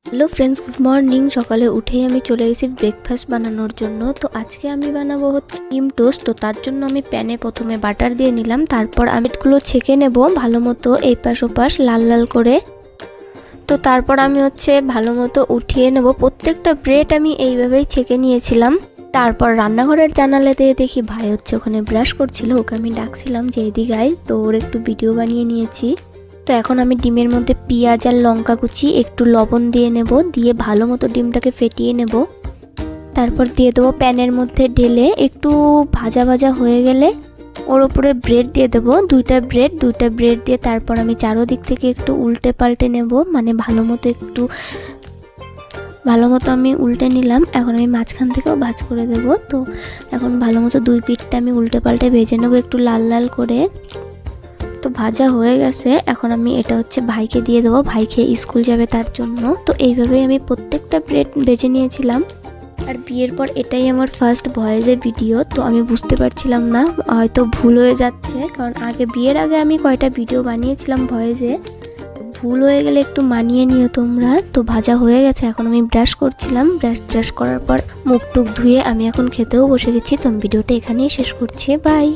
Hello friends, good morning. সকালে উঠেই আমি চলে গেছি ব্রেকফাস্ট বানানোর জন্য। তো আজকে আমি বানাবো হচ্ছে ডিম টোস্ট। তো তার জন্য আমি প্যানে প্রথমে বাটার দিয়ে নিলাম, তারপর আমি এগুলো ছেঁকে নেব ভালো মতো এই পাশ ওপাশ লাল লাল করে। তো তারপর আমি ভালো মতো উঠিয়ে নেব। প্রত্যেকটা ব্রেড আমি এইভাবেই ছেঁকে নিয়েছিলাম। তারপর রান্নাঘরের জানালা দিয়ে দেখি ভাই ওখানে ব্রাশ করছিল, ওকে আমি ডাকছিলাম যে এদিকে আয়। তো ওর একটু ভিডিও বানিয়ে নিয়েছি। তো এখন আমি ডিমের মধ্যে পেঁয়াজ আর লঙ্কা কুচি একটু লবণ দিয়ে নেব, দিয়ে ভালো মতো ডিমটাকে ফেটিয়ে নেব। তারপর দিয়ে দেবো প্যানের মধ্যে ঢেলে, একটু ভাজা ভাজা হয়ে গেলে ওর উপরে ব্রেড দিয়ে দেবো, দুইটা ব্রেড দিয়ে তারপর আমি চারোদিক থেকে একটু উল্টে পাল্টে নেব, মানে ভালো মতো আমি উল্টে নিলাম। এখন আমি মাঝখান থেকেও ভাজ করে দেব। তো এখন ভালো মতো দুই পিঠটা আমি উল্টে পাল্টে ভেজে নেব একটু লাল লাল করে। তো ভাজা হয়ে গেছে, এখন আমি এটা ভাইকে দিয়ে দেবো, ভাই খেয়ে স্কুল যাবে তার জন্য। তো এইভাবেই আমি প্রত্যেকটা ব্রেড ভেজে নিয়েছিলাম। আর বিয়ের পর এটাই আমার ফার্স্ট ভয়েসে ভিডিও। তো আমি বুঝতে পারছিলাম না, হয়তো ভুল হয়ে যাচ্ছে, কারণ বিয়ের আগে আমি কয়টা ভিডিও বানিয়েছিলাম ভয়েসে। ভুল হয়ে গেলে একটু মানিয়ে নিও তোমরা। তো ভাজা হয়ে গেছে, এখন আমি ব্রাশ করছিলাম। ব্রাশ করার পর মুখ টুক ধুয়ে আমি এখন খেতেও বসে গেছি। তো আমি ভিডিওটা এখানেই শেষ করছি, বাই।